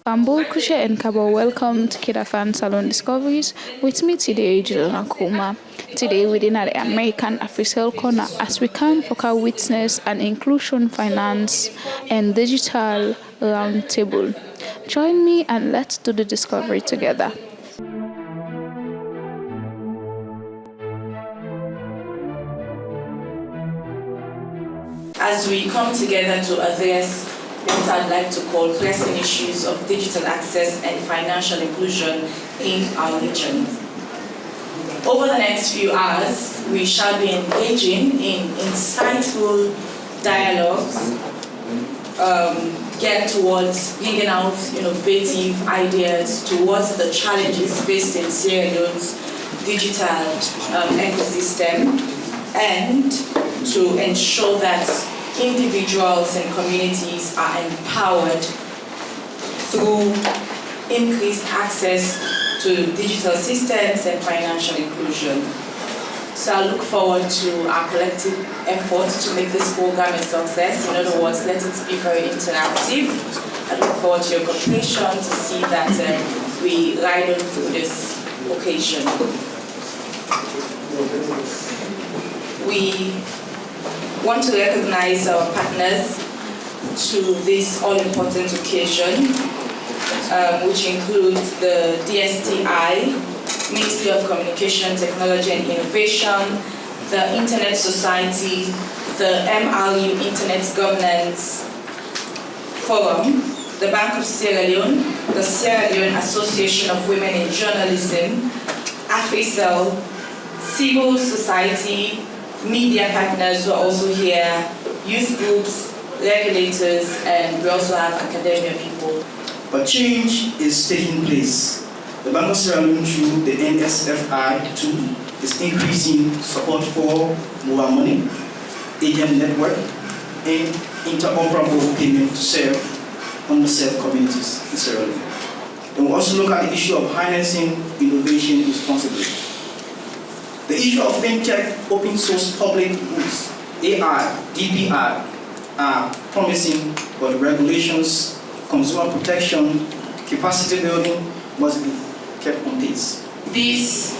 Kambo, Kushe and Kabo, welcome to KID-AFAN Salone Discoveries. With me today, Juliana Kuma. Today, within the American AFRICEL corner, as we can focal witness and inclusion, finance, and digital roundtable. Join me and let's do the discovery together. As we come together to address what I'd like to call pressing issues of digital access and financial inclusion in our region. Over the next few hours, we shall be engaging in insightful dialogues geared towards bringing out innovative ideas towards the challenges faced in Sierra Leone's digital ecosystem, and to ensure that individuals and communities are empowered through increased access to digital systems and financial inclusion. So I look forward to our collective efforts to make this program a success. In other words, let it be very interactive. I look forward to your cooperation to see that we ride on through this occasion. We want to recognize our partners to this all-important occasion, which includes the DSTI, Ministry of Communication, Technology and Innovation, the Internet Society, the MRU Internet Governance Forum, the Bank of Sierra Leone, the Sierra Leone Association of Women in Journalism, AFRICEL, civil society, media partners who are also here, youth groups, regulators, and we also have academia people. But change is taking place. The Bank of Sierra Leone through the NSFI tool is increasing support for mobile money, agent network, and interoperable payment to serve underserved communities in Sierra Leone. And we also look at the issue of harnessing innovation responsibly. The issue of fintech open source public goods, AI, DPI, are promising, but regulations, consumer protection, capacity building must be kept on pace. This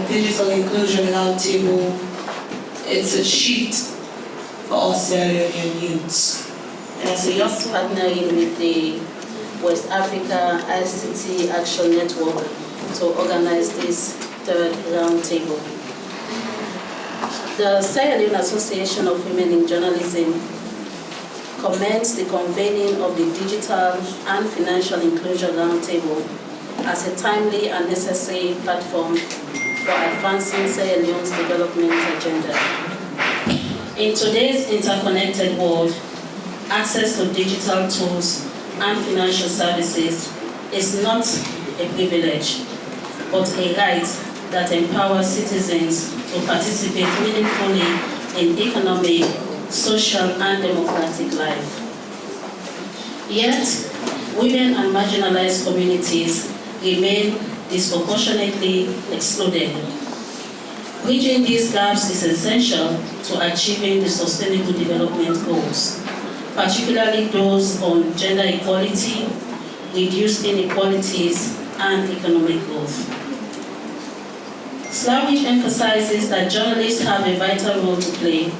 digital inclusion roundtable, it's a shift for us Sierra Leonean youths. And as a young partnering with the West Africa ICT Action Network to organize this third roundtable. The Sierra Leone Association of Women in Journalism commends the convening of the Digital and Financial Inclusion Roundtable as a timely and necessary platform for advancing Sierra Leone's development agenda. In today's interconnected world, access to digital tools and financial services is not a privilege, but a right that empowers citizens to participate meaningfully in economic, social, and democratic life. Yet, women and marginalized communities remain disproportionately excluded. Bridging these gaps is essential to achieving the Sustainable Development Goals, particularly those on gender equality, reduced inequalities, and economic growth. Slavish emphasizes that journalists have a vital role to play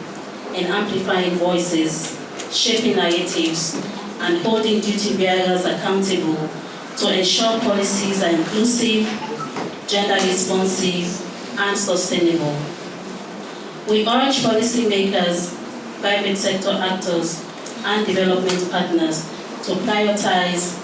in amplifying voices, shaping narratives, and holding duty bearers accountable to ensure policies are inclusive, gender responsive, and sustainable. We urge policymakers, private sector actors, and development partners to prioritize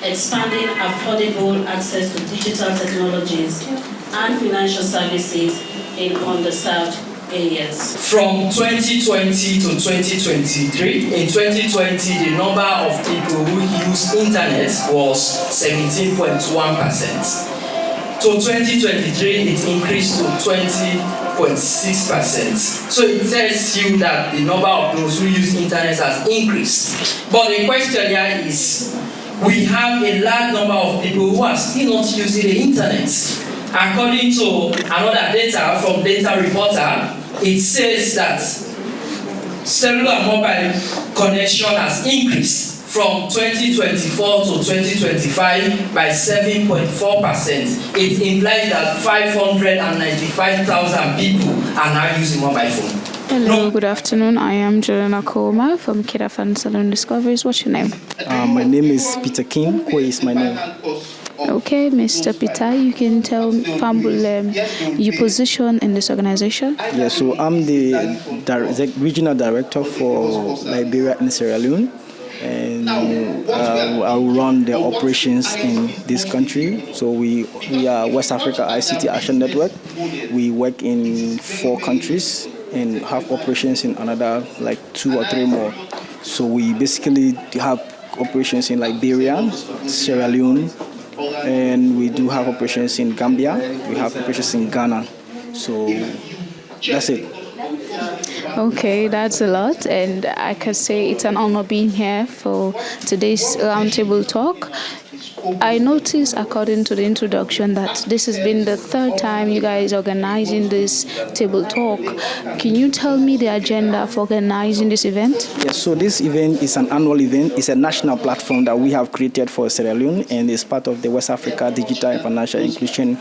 expanding affordable access to digital technologies and financial services in underserved areas. From 2020 to 2023, in 2020, the number of people who used internet was 17.1%. To 2023, it increased to 20.6%. So it tells you that the number of those who use internet has increased. But the question here is, we have a large number of people who are still not using the internet. According to another data from Data Reporter, it says that cellular mobile connection has increased from 2024 to 2025 by 7.4%. It implies that 595,000 people are now using mobile phone. Hello, good afternoon. I am Juliana Koma from KID-AFAN Salone Discoveries. What's your name? My name is Peter King. Kwe is my name. Okay, Mr. Peter, you can tell Fambulem your position in this organization. Yeah, so I'm the regional director for Liberia and Sierra Leone, and I run the operations in this country. So we are West Africa ICT Action Network. We work in 4 countries and have operations in another 2 or 3 more. So we basically have operations in Liberia, Sierra Leone, and we do have operations in Gambia. We have operations in Ghana. So that's it. Okay, that's a lot, and I can say it's an honor being here for today's roundtable talk. I noticed, according to the introduction, that this has been the 3rd time you guys are organizing this table talk. Can you tell me the agenda for organizing this event? Yes, so this event is an annual event. It's a national platform that we have created for Sierra Leone, and it's part of the West Africa Digital and Financial Inclusion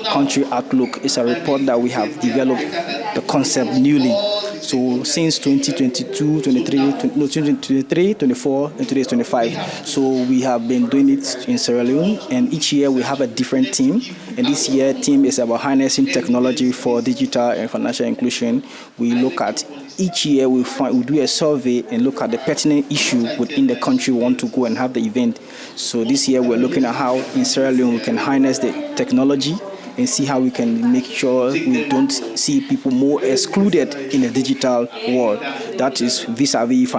Country Outlook. It's a report that we have developed the concept newly. So since 2022, 2023, 24, and today is 25. So we have been doing it in Sierra Leone, and each year we have a different theme. And this year, theme is about harnessing technology for digital and financial inclusion. We look at each year we do a survey and look at the pertinent issue within the country we want to go and have the event. So this year we're looking at how in Sierra Leone we can harness the technology and see how we can make sure we don't see people more excluded in the digital world. That is vis-a-vis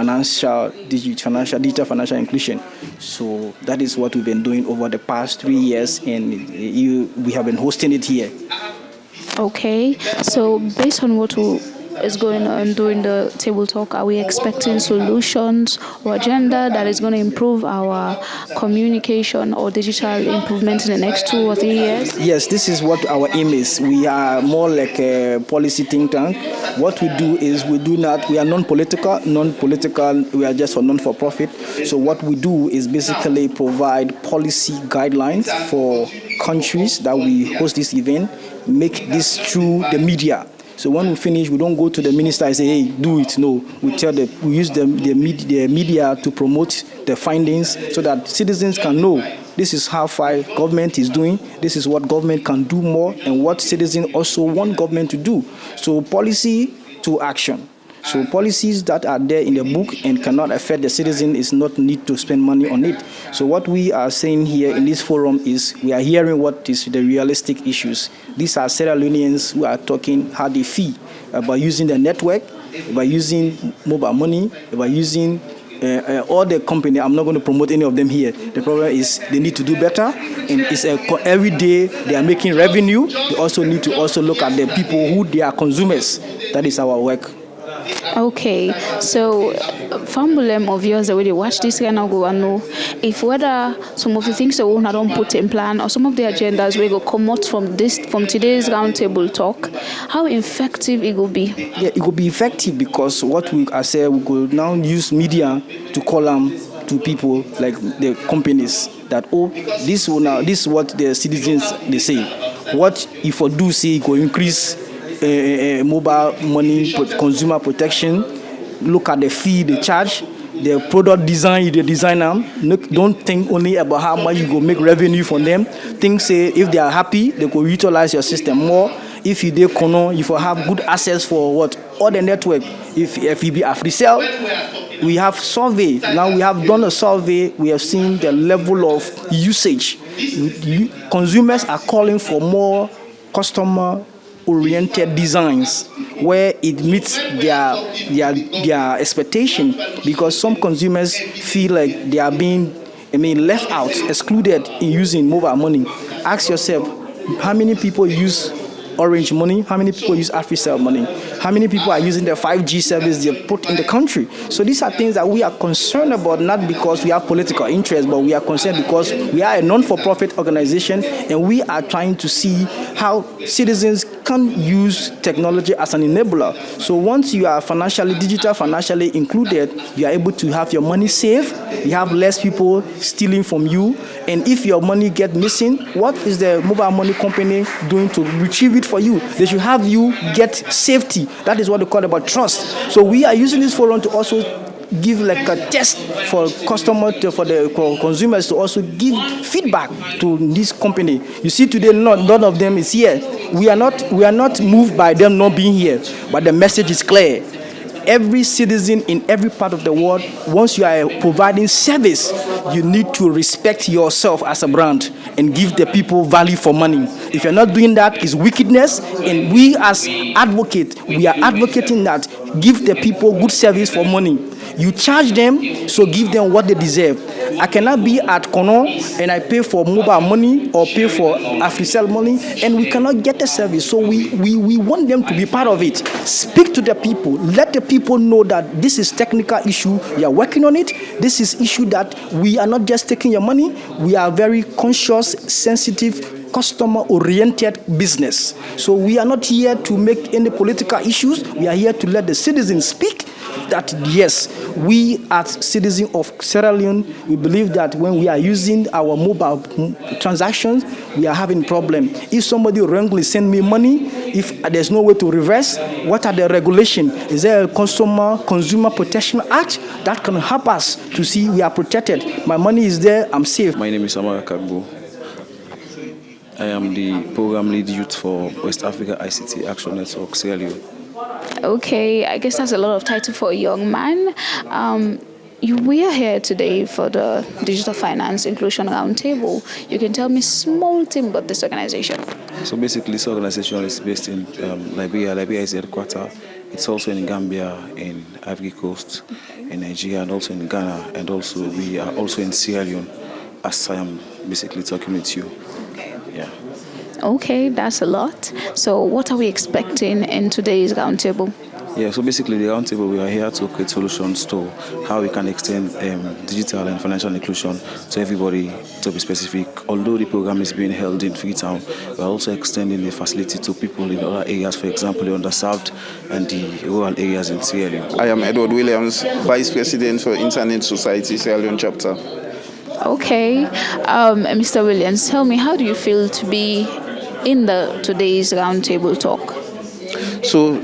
digital financial inclusion. So that is what we've been doing over the past 3 years, and we have been hosting it here. Okay, so based on what is going on during the table talk, are we expecting solutions or agenda that is going to improve our communication or digital improvement in the next 2 or 3 years? Yes, this is what our aim is. We are more like a policy think tank. What we do is we are non-political, we are just for non-for-profit. So what we do is basically provide policy guidelines for countries that we host this event, make this through the media. So when we finish, we don't go to the minister and say, hey, do it. No, we use the media to promote the findings so that citizens can know this is how far government is doing, this is what government can do more, and what citizens also want government to do. So policy to action. So policies that are there in the book and cannot affect the citizen is not need to spend money on it. So what we are saying here in this forum is we are hearing what is the realistic issues. These are Sierra Leoneans who are talking how they feel about using the network, about using mobile money, about using all the company. I'm not going to promote any of them here. The problem is they need to do better, and it's every day they are making revenue. They also need to also look at the people who they are consumers. That is our work. Okay, so Fambulem of yours, the way they watch this kind of go and know if whether some of the things that we don't put in plan or some of the agendas we go come out from today's roundtable talk, how effective it will be? Yeah, it will be effective because what we are saying, we could now use media to call them to people like the companies that this is what the citizens they say. What if I do say go increase mobile money consumer protection, look at the fee they charge, the product design, the designer. Don't think only about how much you go make revenue from them. Think say if they are happy, they go utilize your system more. If you do if you have good access for what all the network, if you be a free sell, we have survey. Now we have done a survey. We have seen the level of usage. Consumers are calling for more customer-oriented designs where it meets their expectation, because some consumers feel like they are being left out, excluded in using mobile money. Ask yourself, how many people use Orange money? How many people use AfriCell money? How many people are using the 5G service they put in the country? So these are things that we are concerned about, not because we have political interest, but we are concerned because we are a non-for-profit organization and we are trying to see how citizens can't use technology as an enabler. So once you are financially digital, financially included, you are able to have your money safe. You have less people stealing from you. And if your money get missing, what is the mobile money company doing to retrieve it for you? They should have you get safety. That is what they call about trust. So we are using this forum to also give like a test for for the consumers to also give feedback to this company. You see today, none of them is here. We are not moved by them not being here, but the message is clear. Every citizen in every part of the world, once you are providing service, you need to respect yourself as a brand and give the people value for money. If you're not doing that, it's wickedness. And we as advocates, we are advocating that give the people good service for money. You charge them, so give them what they deserve. I cannot be at Kono and I pay for mobile money or pay for AFRICEL money and we cannot get the service. So we want them to be part of it. Speak to the people. Let the people know that this is technical issue. We are working on it. This is issue that we are not just taking your money. We are very conscious, sensitive, customer-oriented business. So we are not here to make any political issues. We are here to let the citizens speak. That yes, we as citizens of Sierra Leone, we believe that when we are using our mobile transactions, we are having problem. If somebody wrongly send me money, if there's no way to reverse, what are the regulations? Is there a Consumer Protection Act that can help us to see we are protected? My money is there, I'm safe. My name is Amara Kagbo. I am the program lead youth for West Africa ICT Action Network, Sierra Leone. Okay, I guess that's a lot of title for a young man. We are here today for the Digital Finance Inclusion Roundtable. You can tell me small thing about this organization. So basically, this organization is based in Liberia. Liberia is the headquarters. It's also in Gambia, in Ivory Coast, in Nigeria, and also in Ghana. And also we are also in Sierra Leone, as I am basically talking with you. Yeah. Okay, that's a lot. So what are we expecting in today's roundtable? Yeah, so basically the roundtable, we are here to create solutions to how we can extend digital and financial inclusion to everybody, to be specific. Although the program is being held in Freetown, we are also extending the facility to people in other areas, for example, the underserved and the rural areas in Sierra Leone. I am Edward Williams, Vice President for Internet Society Sierra Leone chapter. Okay, Mr. Williams, tell me, how do you feel to be in today's roundtable talk? So,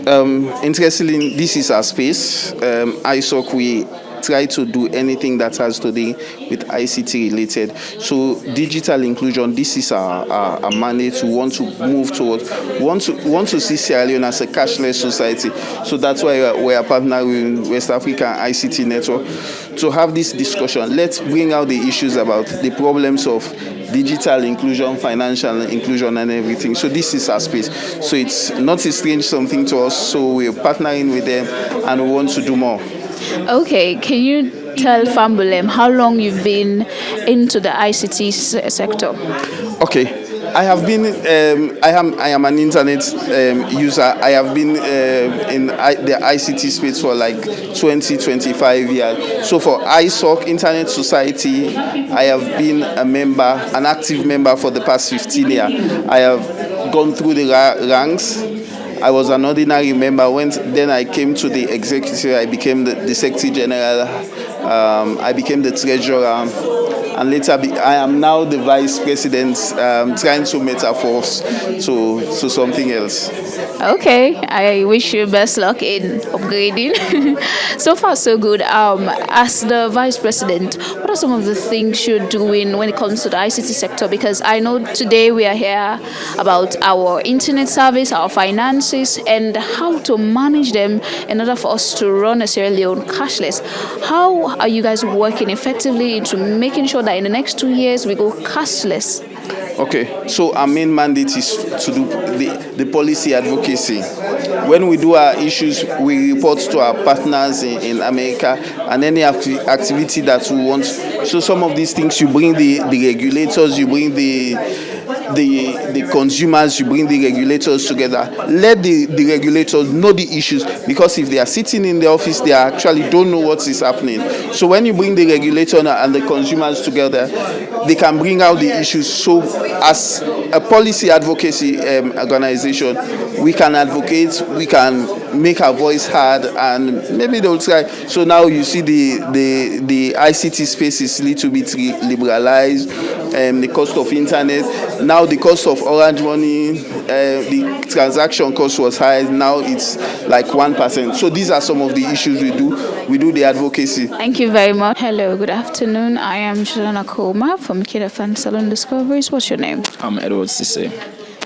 interestingly, this is our space. ISOC, we try to do anything that has to do with ICT related. So, digital inclusion, this is our mandate. We want to move towards, want to see Sierra Leone as a cashless society. So that's why we are partnering with West African ICT Network to have this discussion. Let's bring out the issues about the problems of digital inclusion, financial inclusion, and everything. So this is our space. So it's not a strange something to us. So we're partnering with them, and we want to do more. Okay, can you tell Fambulem how long you've been into the ICT sector? Okay. I have been. I am an internet user. I have been in the ICT space for like 20-25 years. So for ISOC, Internet Society, I have been a member, an active member for the past 15 years. I have gone through the ranks. I was an ordinary member. Then I came to the executive. I became the Secretary General. I became the Treasurer. And later, I am now the Vice President, trying to metamorphose to something else. Okay, I wish you best luck in upgrading. So far, so good. As the Vice President, what are some of the things you're doing when it comes to the ICT sector? Because I know today we are here about our internet service, our finances, and how to manage them in order for us to run a Sierra Leone cashless. How are you guys working effectively into making sure that in the next 2 years we go cashless? Okay, so our main mandate is to do the policy advocacy. When we do our issues, we report to our partners in America, and any activity that we want. So some of these things, you bring the regulators, you bring the the consumers, you bring the regulators together. Let the regulators know the issues, because if they are sitting in the office, they actually don't know what is happening. So when you bring the regulator and the consumers together, they can bring out the issues. So as a policy advocacy organization, we can advocate, we can make our voice heard, and maybe they'll try. So now you see the ICT space is a little bit liberalized. The cost of internet, now the cost of Orange Money, the transaction cost was high, now it's like 1%. So these are some of the issues we do the advocacy. Thank you very much. Hello, good afternoon. I am Juliana Koma from KID-AFAN Salone Discoveries. What's your name? I'm Edward Sisse.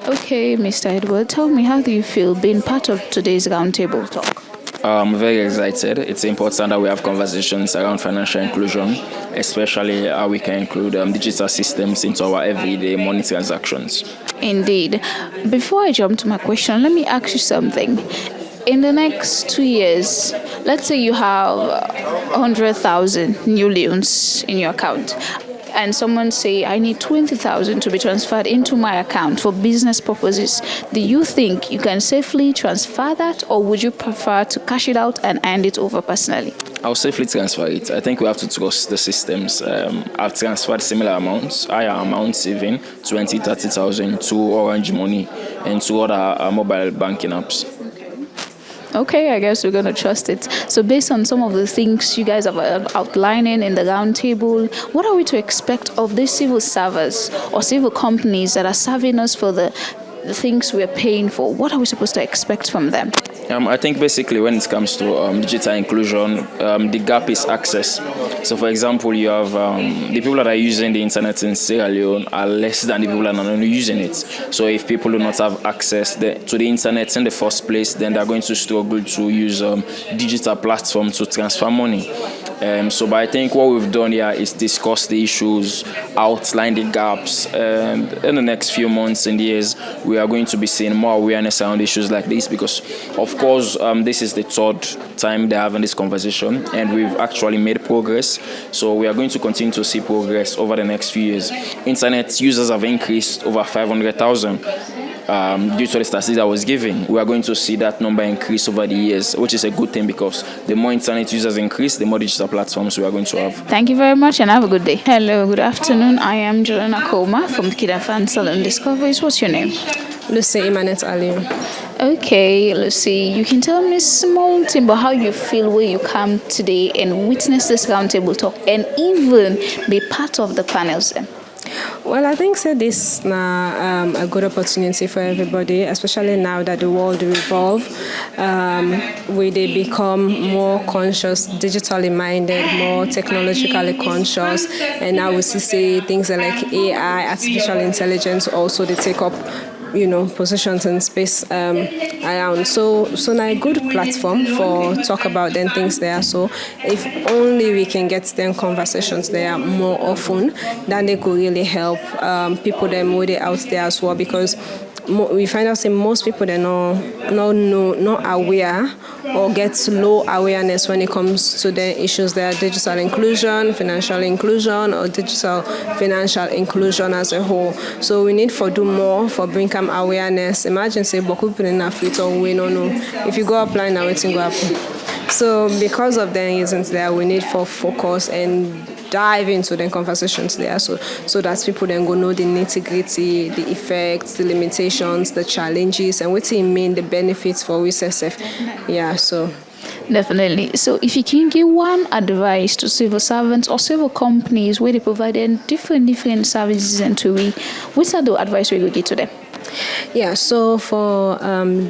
Okay, Mr. Edward, tell me, how do you feel being part of today's roundtable talk? I'm very excited. It's important that we have conversations around financial inclusion, especially how we can include digital systems into our everyday money transactions. Indeed. Before I jump to my question, let me ask you something. In the next 2 years, let's say you have 100,000 new loans in your account, and someone say, I need 20,000 to be transferred into my account for business purposes. Do you think you can safely transfer that, or would you prefer to cash it out and hand it over personally? I'll safely transfer it. I think we have to trust the systems. I've transferred similar amounts, higher amounts even, 20, 30,000 to Orange Money and to other mobile banking apps. Okay, I guess we're going to trust it. So based on some of the things you guys are outlining in the roundtable, what are we to expect of these civil servers or civil companies that are serving us for the things we're paying for? What are we supposed to expect from them? I think basically when it comes to digital inclusion, the gap is access. So for example, you have the people that are using the internet in Sierra Leone are less than the people that are not using it. So if people do not have access to the internet in the first place, then they're going to struggle to use digital platforms to transfer money. But I think what we've done here is discuss the issues, outline the gaps, and in the next few months and years, we are going to be seeing more awareness around issues like this, because of course this is the third time they're having this conversation, and we've actually made progress. So we are going to continue to see progress over the next few years. Internet users have increased over 500,000. Due to the statistics I was giving, we are going to see that number increase over the years, which is a good thing, because the more internet users increase, the more digital platforms we are going to have. Thank you very much and have a good day. Hello, good afternoon. I am Juliana Koma from KID-AFAN Salone Discoveries. What's your name? Lucy Imanet Aliu. Okay, Lucy, you can tell me small thing about how you feel when you come today and witness this roundtable talk and even be part of the panels then. Well, I think this is a good opportunity for everybody, especially now that the world revolve. They become more conscious, digitally minded, more technologically conscious, and now we see things like AI, artificial intelligence also they take up positions in space around. So now a good platform for talk about them things there. So if only we can get them conversations there more often, then they could really help people them with it out there as well, because we find out most people they're not aware or get low awareness when it comes to the issues there, digital inclusion, financial inclusion, or digital financial inclusion as a whole. So we need to do more for bring awareness. Imagine say beaucoup people in Africa we don't know. If you go apply now, it's going to happen. So because of the reasons there, we need for focus and dive into the conversations there, so that people then go know the nitty-gritty, the effects, the limitations, the challenges, and what it mean, the benefits for USSF. Yeah, so definitely. So if you can give one advice to civil servants or civil companies where they provide different services and what's the advice we will give to them? Yeah, so for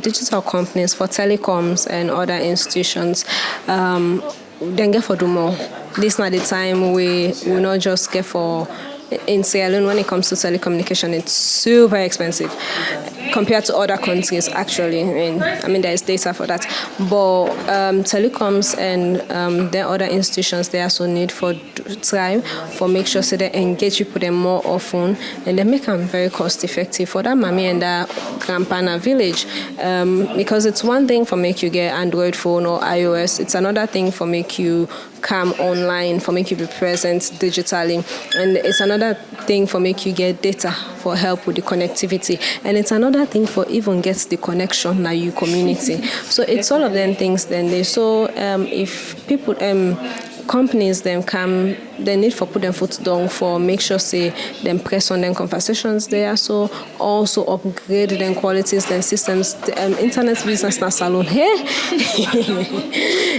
digital companies, for telecoms and other institutions, then get for do more. This is not the time we will not just get for in Sierra Leone. When it comes to telecommunication, it's super expensive. compared to other countries, actually. I mean, there is data for that. But telecoms and the other institutions, they also need for time for make sure so they engage people them more often, and they make them very cost effective for that mommy and that grandpa in a village. Because it's one thing for make you get Android phone or iOS, it's another thing for make you come online, for make you be present digitally, and it's another thing for make you get data for help with the connectivity, and it's another thing for even get the connection na you community. So it's all of them things then they if people companies them come, they need for put them foot down for make sure say them press on them conversations there. So also upgrade them qualities, them systems. Internet business na salon. Hey,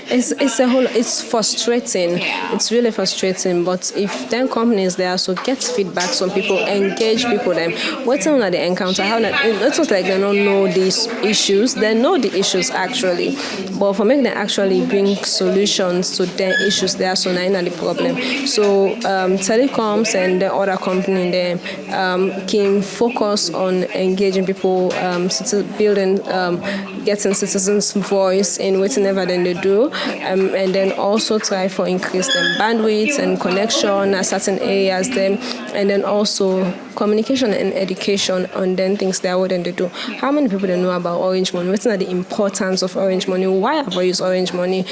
it's frustrating. It's really frustrating. But if then companies there also get feedback from people, engage people them. What's on they encounter? How that it's not like they don't know these issues. They know the issues actually, but for making them actually bring solutions to their issues. They are so not the problem. So telecoms and the other company there can focus on engaging people, building, getting citizens' voice in whatever then they do, and then also try for increase them bandwidth and connection at certain areas them, and then also communication and education on then things that what then they do. How many people they know about Orange Money? What's the importance of Orange Money? Why have I used Orange Money?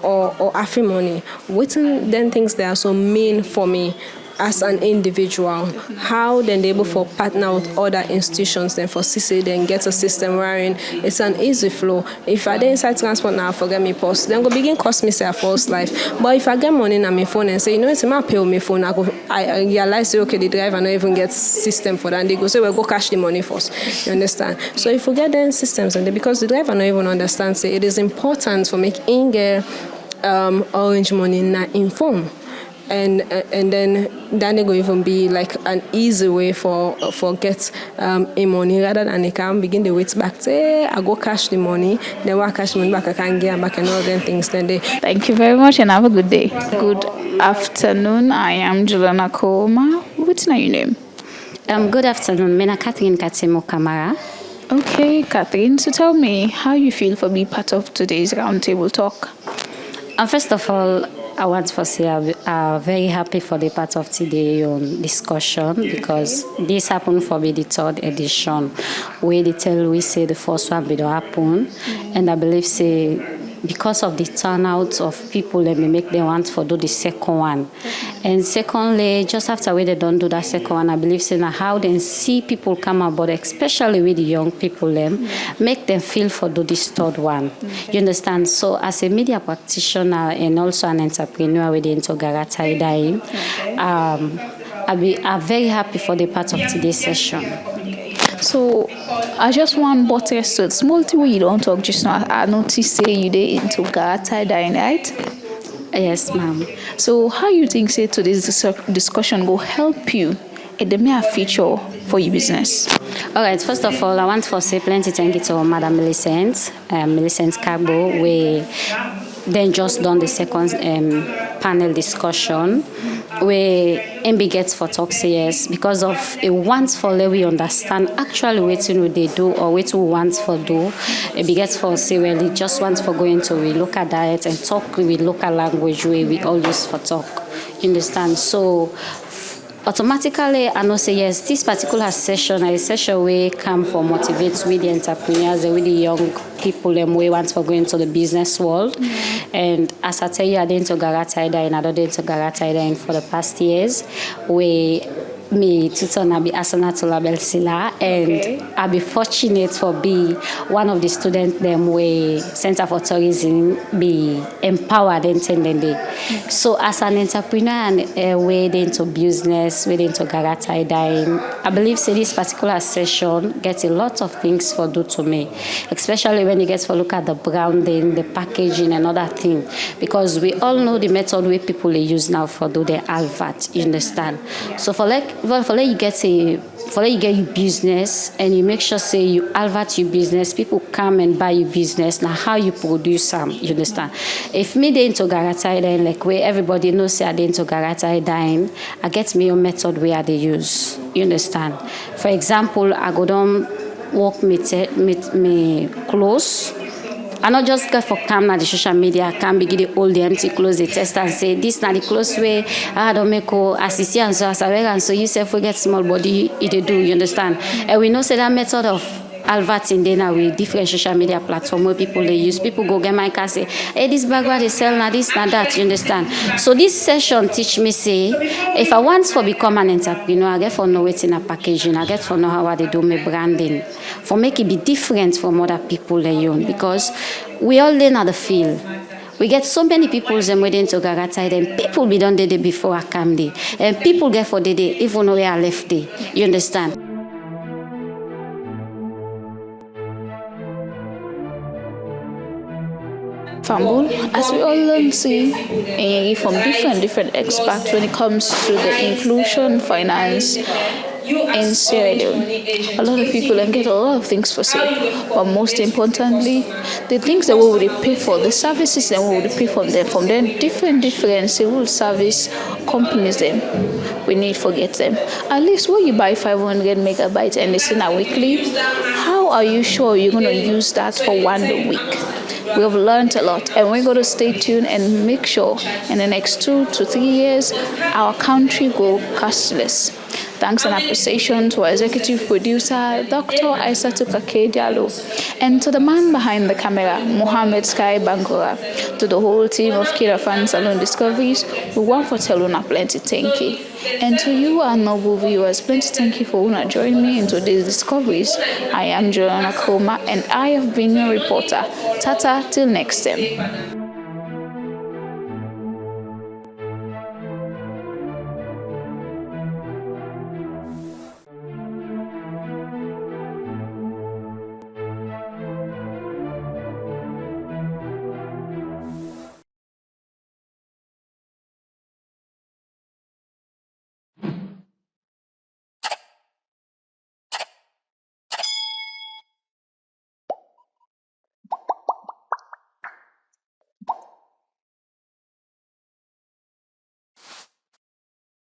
Or AFI money, what then things that are so mean for me as an individual? How then they able for partner with other institutions then for CC then get a system wherein it's an easy flow. If I dey inside transport now, I forget me post, then go begin cost me say a false life. But if I get money on my phone and say, you know, it's my pay on my phone, I realize say okay, the driver not even get system for that, and they go say, well, go cash the money first. You understand? So if we get then systems and because the driver not even understand, say it is important for making get Orange Money not inform, and then that they go even be like an easy way for get a money rather than they can begin the wait back. Say I go cash the money, then I cash the money back, I can get back and all them things. Then they. Thank you very much and have a good day. Good afternoon. I am Juliana Koma. What's your name? Good afternoon. I'm Catherine Katimo Kamara. Okay, Catherine. So tell me how you feel for being part of today's roundtable talk. First of all, I want to say I'm very happy for the part of today's discussion because this happened for me the third edition where we say the first one will happen, and I believe say because of the turnout of people, let me make them want to do the second one. And secondly, just after they don't do that second one, I believe say now how they see people come aboard, especially with the young people, make them feel for do this third one. You understand? So as a media practitioner and also an entrepreneur within Togarata Idain, I'm very happy for the part of today's session. So I just want but so small thing when you don't talk just now. I noticed say you did into Garata Dine, right? Yes, ma'am. So how you think say today's discussion will help you in the mere future for your business? All right. First of all, I want to say plenty thank you to Madam Millicent Cabo. We then just done the second panel discussion where MB gets for talks yes because of a want for we understand actually what they do or what we want for do. MB gets for say well he just wants for going to we local diet and talk with local language where we all use for talk. You understand? So automatically, I know say yes, this particular session is a session where come for motivate with the entrepreneurs and with the young people and we want for going to the business world. And as I tell you, I didn't Garata and I don't to Garata for the past years. Me tutor na be asana to label sila and I be fortunate for be one of the students them way Center for Tourism be empowered and tended. So as an entrepreneur and way into business, way into Garata dying, I believe say this particular session gets a lot of things for do to me, especially when you get to look at the branding, the packaging and other thing, because we all know the method where people use now for do their advert, you understand? So for you get your business and you make sure say you advert your business, people come and buy your business. Now how you produce them, you understand? If me they into Garata dying like where everybody knows say I dey into Garata dying, I get me your method where they use. You understand? For example, I go down work me close. I not just get for come na the social media, can begin the old the empty clothes, they test and say this na the close way I don't make as you see and so as I and so you say forget small body it do, you understand? And we know say that method of adverting then with different social media platform where people they use. People go get my car say, hey, this bag what they sell now this now that, you understand? So this session teach me say if I want to become an entrepreneur, I get for know what's in a packaging, I get for know how they do my branding, for make it be different from other people they own, because we all learn how to feel. We get so many people them waiting to Garatai, and people be done the day before I come there. And people get for the day, even though I left there. You understand? Fambul, as we all see from different experts when it comes to the inclusion finance in Sierra Leone, a lot of people can get a lot of things for sale, but most importantly, the things that we would pay for, the services that we would pay from them different civil service companies them. We need to forget them. At least when you buy 500 megabytes and it's in a weekly, how are you sure you're going to use that for 1 week? We have learned a lot, and we're going to stay tuned and make sure in the next 2 to 3 years our country go cashless. Thanks and appreciation to our executive producer, Dr. Aissatou KID-AFAN, and to the man behind the camera, Mohammed Sky Bangora. To the whole team of KID-AFAN Salone Discoveries, we want for telling plenty thank you. And to you, our noble viewers, plenty thank you for joining me into these discoveries. I am Joanna Koma, and I have been your reporter. Tata, till next time.